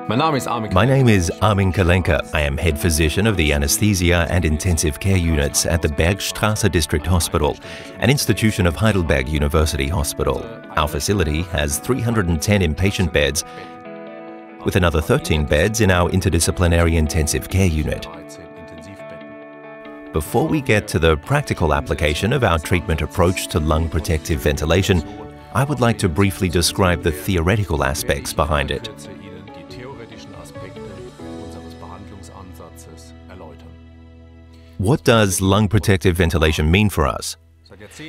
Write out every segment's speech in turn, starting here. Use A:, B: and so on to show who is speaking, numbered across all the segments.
A: My name is Kalenka. I am head physician of the anesthesia and intensive care units at the Bergstrasse District Hospital, an institution of Heidelberg University Hospital. Our facility has 310 inpatient beds, with another 13 beds in our interdisciplinary intensive care unit. Before we get to the practical application of our treatment approach to lung protective ventilation, I would like to briefly describe the theoretical aspects behind it. What does lung protective ventilation mean for us?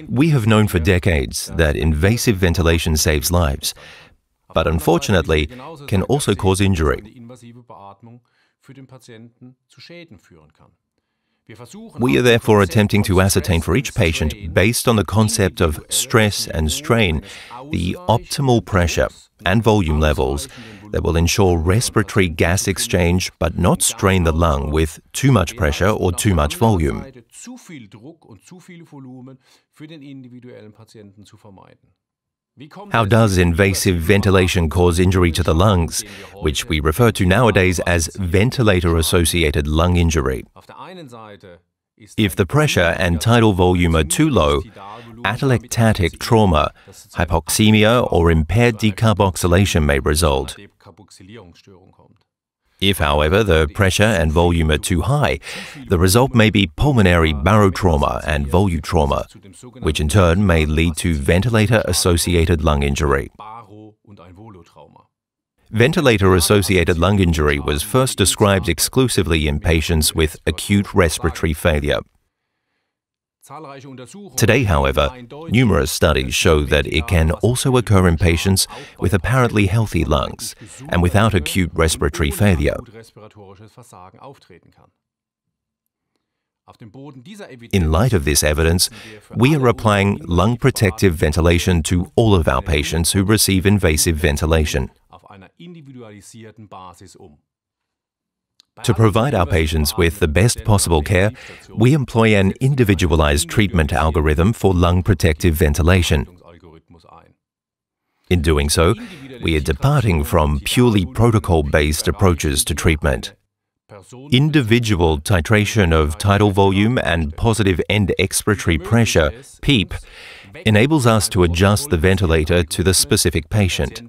A: We have known for decades that invasive ventilation saves lives, but unfortunately can also cause injury. We are therefore attempting to ascertain for each patient, based on the concept of stress and strain, the optimal pressure and volume levels that will ensure respiratory gas exchange but not strain the lung with too much pressure or too much volume. How does invasive ventilation cause injury to the lungs, which we refer to nowadays as ventilator-associated lung injury? If the pressure and tidal volume are too low, atelectatic trauma, hypoxemia or impaired decarboxylation may result. If, however, the pressure and volume are too high, the result may be pulmonary barotrauma and volutrauma, which in turn may lead to ventilator-associated lung injury. Ventilator-associated lung injury was first described exclusively in patients with acute respiratory failure. Today, however, numerous studies show that it can also occur in patients with apparently healthy lungs and without acute respiratory failure. In light of this evidence, we are applying lung protective ventilation to all of our patients who receive invasive ventilation. To provide our patients with the best possible care, we employ an individualized treatment algorithm for lung protective ventilation. In doing so, we are departing from purely protocol-based approaches to treatment. Individual titration of tidal volume and positive end expiratory pressure, PEEP, enables us to adjust the ventilator to the specific patient.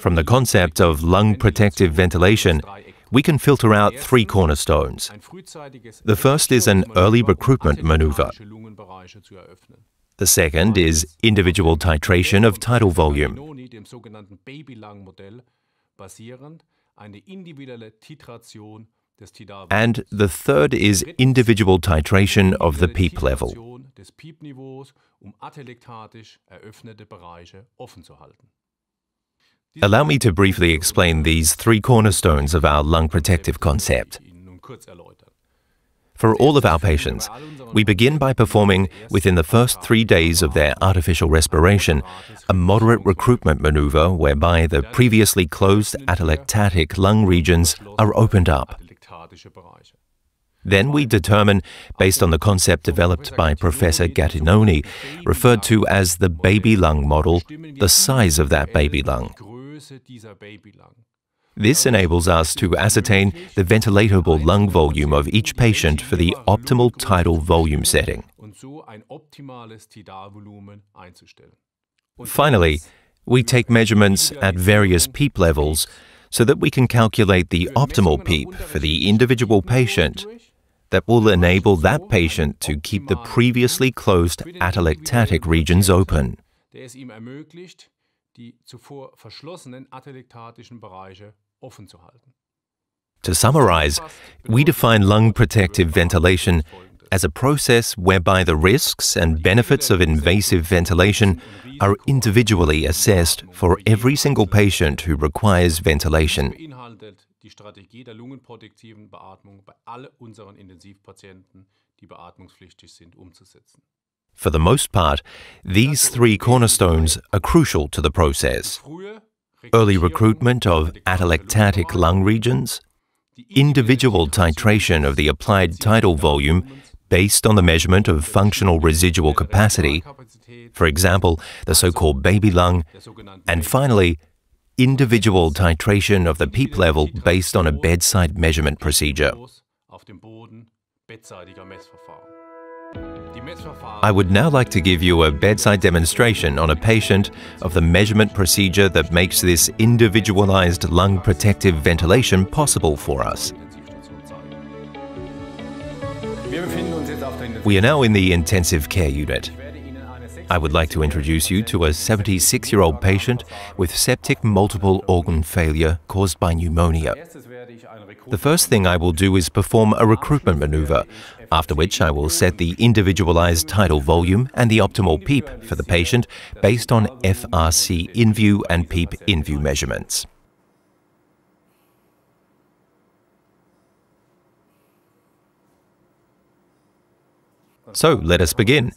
A: From the concept of lung protective ventilation, we can filter out three cornerstones. The first is an early recruitment maneuver. The second is individual titration of tidal volume. And the third is individual titration of the PEEP level. Allow me to briefly explain these three cornerstones of our lung protective concept. For all of our patients, we begin by performing, within the first 3 days of their artificial respiration, a moderate recruitment maneuver whereby the previously closed atelectatic lung regions are opened up. Then we determine, based on the concept developed by Professor Gattinoni, referred to as the baby lung model, the size of that baby lung. This enables us to ascertain the ventilatable lung volume of each patient for the optimal tidal volume setting. Finally, we take measurements at various PEEP levels so that we can calculate the optimal PEEP for the individual patient that will enable that patient to keep the previously closed atelectatic regions open. To summarize, we define lung protective ventilation as a process whereby the risks and benefits of invasive ventilation are individually assessed for every single patient who requires ventilation. For the most part, these three cornerstones are crucial to the process: early recruitment of atelectatic lung regions, individual titration of the applied tidal volume based on the measurement of functional residual capacity, for example, the so-called baby lung, and finally, individual titration of the PEEP level based on a bedside measurement procedure. I would now like to give you a bedside demonstration on a patient of the measurement procedure that makes this individualized lung protective ventilation possible for us. We are now in the intensive care unit. I would like to introduce you to a 76-year-old patient with septic multiple organ failure caused by pneumonia. The first thing I will do is perform a recruitment maneuver, after which I will set the individualized tidal volume and the optimal PEEP for the patient based on FRC in-view and PEEP in-view measurements. So let us begin.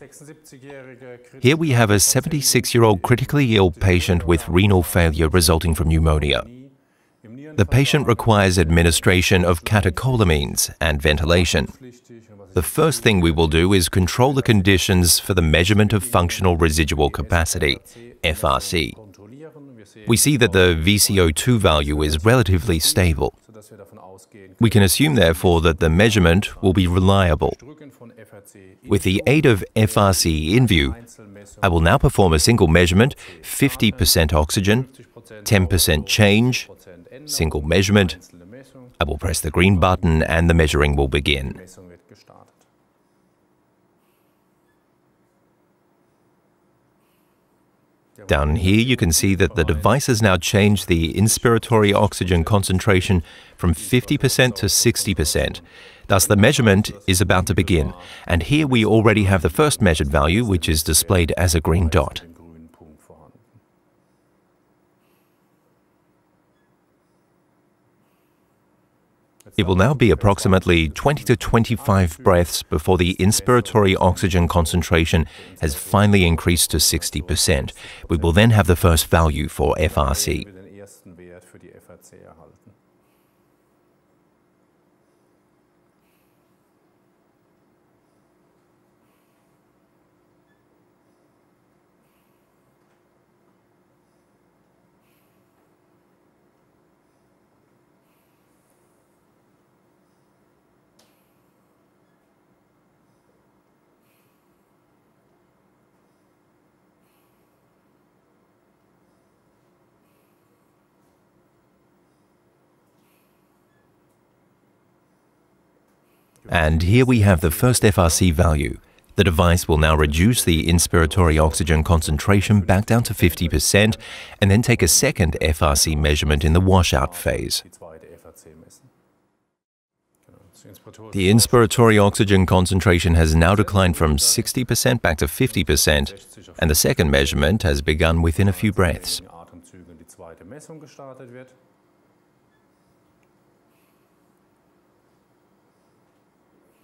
A: Here we have a 76-year-old critically ill patient with renal failure resulting from pneumonia. The patient requires administration of catecholamines and ventilation. The first thing we will do is control the conditions for the measurement of functional residual capacity, FRC. We see that the VCO2 value is relatively stable. We can assume, therefore, that the measurement will be reliable. With the aid of FRC in-view, I will now perform a single measurement, 50% oxygen, 10% change, single measurement. I will press the green button and the measuring will begin. Down here you can see that the device has now changed the inspiratory oxygen concentration from 50% to 60%. Thus the measurement is about to begin, and here we already have the first measured value, which is displayed as a green dot. It will now be approximately 20 to 25 breaths before the inspiratory oxygen concentration has finally increased to 60%. We will then have the first value for FRC. And here we have the first FRC value. The device will now reduce the inspiratory oxygen concentration back down to 50% and then take a second FRC measurement in the washout phase. The inspiratory oxygen concentration has now declined from 60% back to 50%, and the second measurement has begun within a few breaths.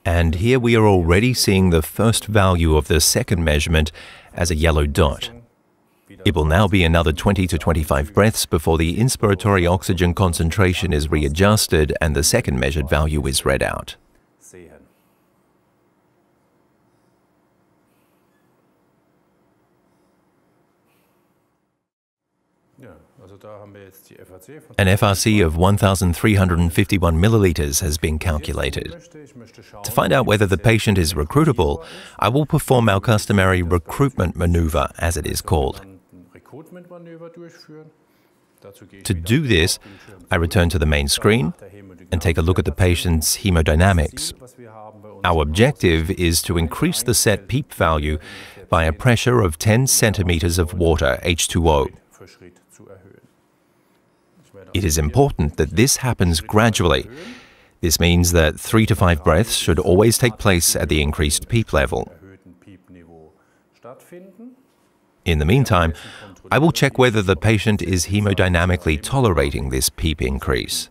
A: And here we are already seeing the first value of the second measurement as a yellow dot. It will now be another 20 to 25 breaths before the inspiratory oxygen concentration is readjusted and the second measured value is read out. An FRC of 1,351 milliliters has been calculated. To find out whether the patient is recruitable, I will perform our customary recruitment maneuver, as it is called. To do this, I return to the main screen and take a look at the patient's hemodynamics. Our objective is to increase the set PEEP value by a pressure of 10 centimeters of water, H2O. It is important that this happens gradually. This means that 3 to 5 breaths should always take place at the increased PEEP level. In the meantime, I will check whether the patient is hemodynamically tolerating this PEEP increase.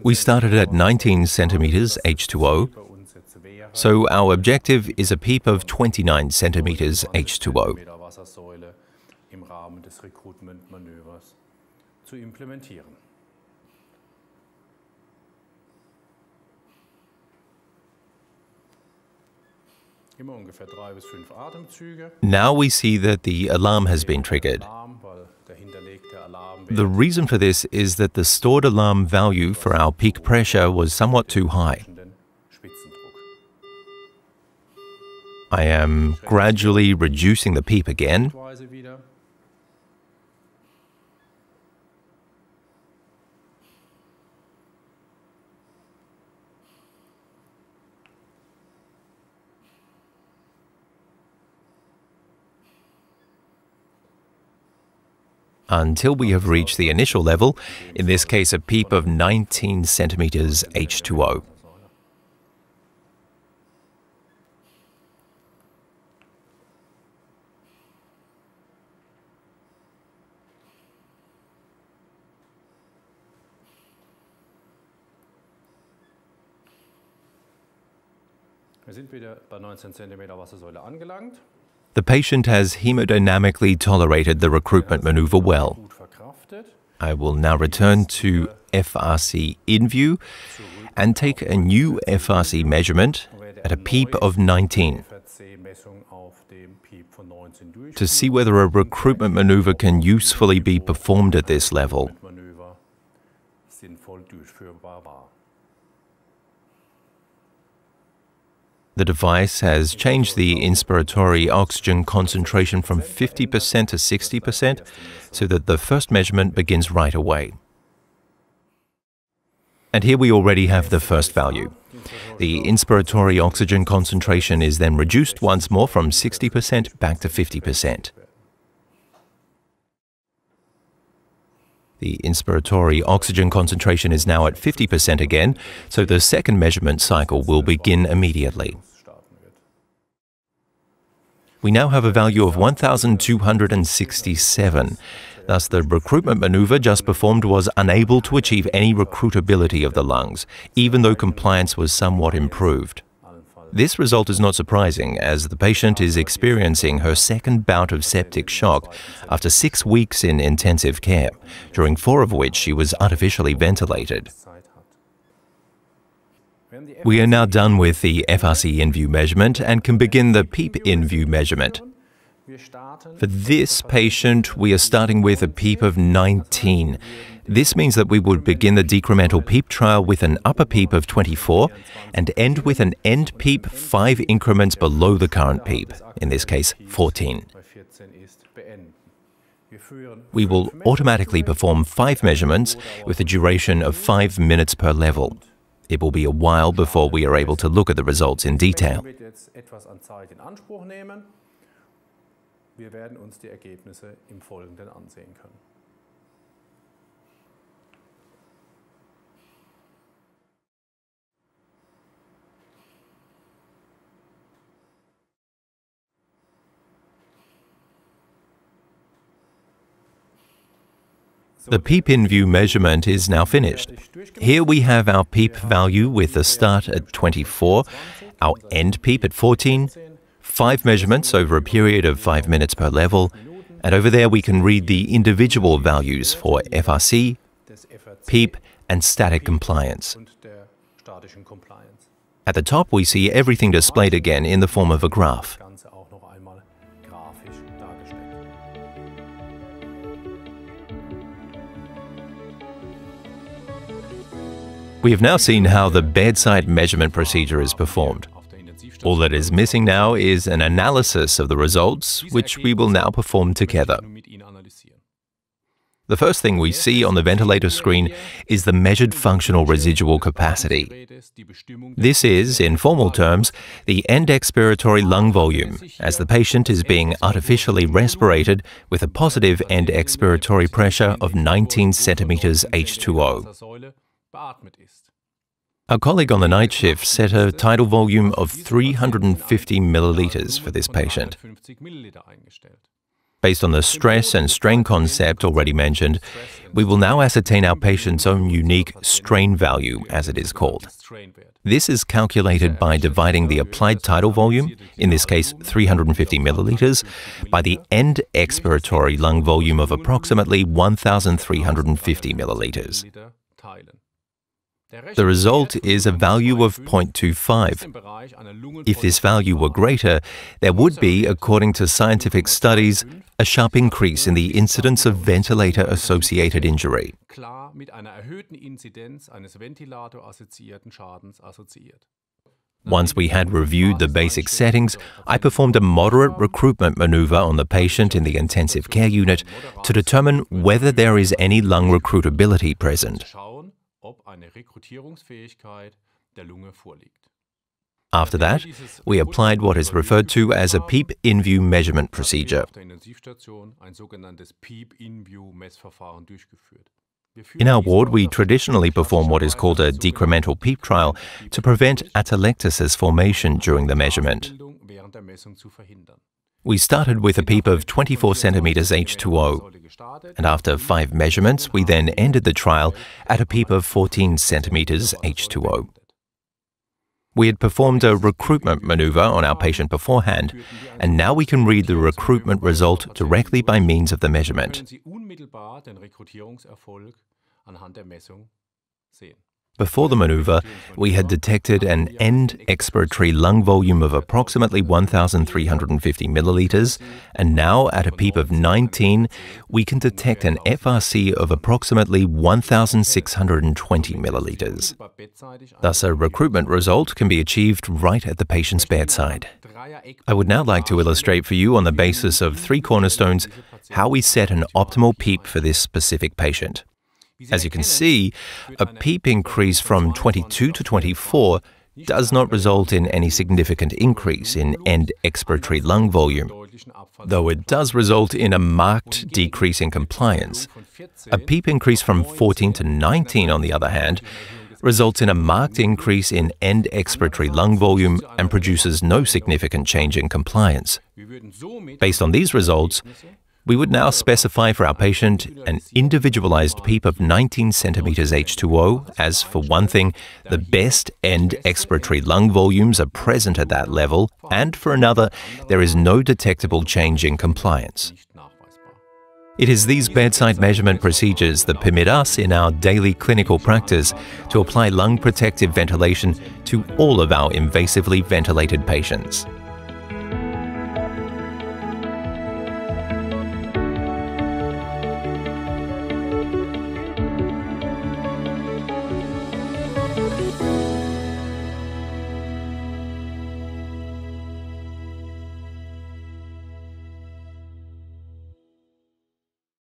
A: We started at 19 centimeters H2O, So our objective is a PEEP of 29 centimeters H2O.
B: Im Rahmen des Recruitment-Manövers zu implementieren. Immer ungefähr 3 bis 5 Atemzüge.
A: Now we see that the alarm has been triggered. The reason for this is that the stored alarm value for our peak pressure was somewhat too high. I am gradually reducing the PEEP again. Until we have reached the initial level, in this case a PEEP of 19 centimeters H2O.
B: Wir sind wieder bei 19 cm Wassersäule angelangt.
A: The patient has hemodynamically tolerated the recruitment maneuver well. I will now return to FRC in view and take a new FRC measurement at a PEEP of 19 to see whether a recruitment maneuver can usefully be performed at this level. The device has changed the inspiratory oxygen concentration from 50% to 60% so that the first measurement begins right away. And here we already have the first value. The inspiratory oxygen concentration is then reduced once more from 60% back to 50%. The inspiratory oxygen concentration is now at 50% again, so the second measurement cycle will begin immediately. We now have a value of 1,267. Thus, the recruitment maneuver just performed was unable to achieve any recruitability of the lungs, even though compliance was somewhat improved. This result is not surprising, as the patient is experiencing her second bout of septic shock after 6 weeks in intensive care, during 4 of which she was artificially ventilated. We are now done with the FRC in-view measurement and can begin the PEEP in-view measurement. For this patient, we are starting with a PEEP of 19. This means that we would begin the decremental PEEP trial with an upper PEEP of 24 and end with an end PEEP 5 increments below the current PEEP, in this case 14. We will automatically perform 5 measurements with a duration of 5 minutes per level. It will be a while before we are able to look at the results in detail.
B: Wir werden uns die Ergebnisse im Folgenden ansehen können.
A: The PEEP in-view measurement is now finished. Here we have our PEEP value with the start at 24, our end PEEP at 14, 5 measurements over a period of 5 minutes per level, and over there we can read the individual values for FRC, PEEP, and static compliance. At the top we see everything displayed again in the form of a graph. We have now seen how the bedside measurement procedure is performed. All that is missing now is an analysis of the results, which we will now perform together. The first thing we see on the ventilator screen is the measured functional residual capacity. This is, in formal terms, the end expiratory lung volume, as the patient is being artificially respirated with a positive end expiratory pressure of 19 centimeters H2O. Our colleague on the night shift set a tidal volume of 350 milliliters for this patient. Based on the stress and strain concept already mentioned, we will now ascertain our patient's own unique strain value, as it is called. This is calculated by dividing the applied tidal volume, in this case 350 milliliters, by the end expiratory lung volume of approximately 1,350 milliliters. The result is a value of 0.25. If this value were greater, there would be, according to scientific studies, a sharp increase in the incidence of ventilator-associated injury. Once we had reviewed the basic settings, I performed a moderate recruitment maneuver on the patient in the intensive care unit to determine whether there is any lung recruitability present. After that, we applied what is referred to as a PEEP in-view measurement procedure. In our ward, we traditionally perform what is called a decremental PEEP trial to prevent atelectasis formation during the measurement. We started with a PEEP of 24 centimeters H2O, and after 5 measurements, we then ended the trial at a PEEP of 14 centimeters H2O. We had performed a recruitment maneuver on our patient beforehand, and now we can read the recruitment result directly by means of the measurement. Before the maneuver, we had detected an end expiratory lung volume of approximately 1,350 milliliters, and now at a PEEP of 19, we can detect an FRC of approximately 1,620 milliliters. Thus, a recruitment result can be achieved right at the patient's bedside. I would now like to illustrate for you on the basis of 3 cornerstones how we set an optimal PEEP for this specific patient. As you can see, a PEEP increase from 22 to 24 does not result in any significant increase in end expiratory lung volume, though it does result in a marked decrease in compliance. A PEEP increase from 14 to 19, on the other hand, results in a marked increase in end expiratory lung volume and produces no significant change in compliance. Based on these results, we would now specify for our patient an individualized PEEP of 19 centimeters H2O, as for one thing, the best end expiratory lung volumes are present at that level, and for another, there is no detectable change in compliance. It is these bedside measurement procedures that permit us in our daily clinical practice to apply lung protective ventilation to all of our invasively ventilated patients.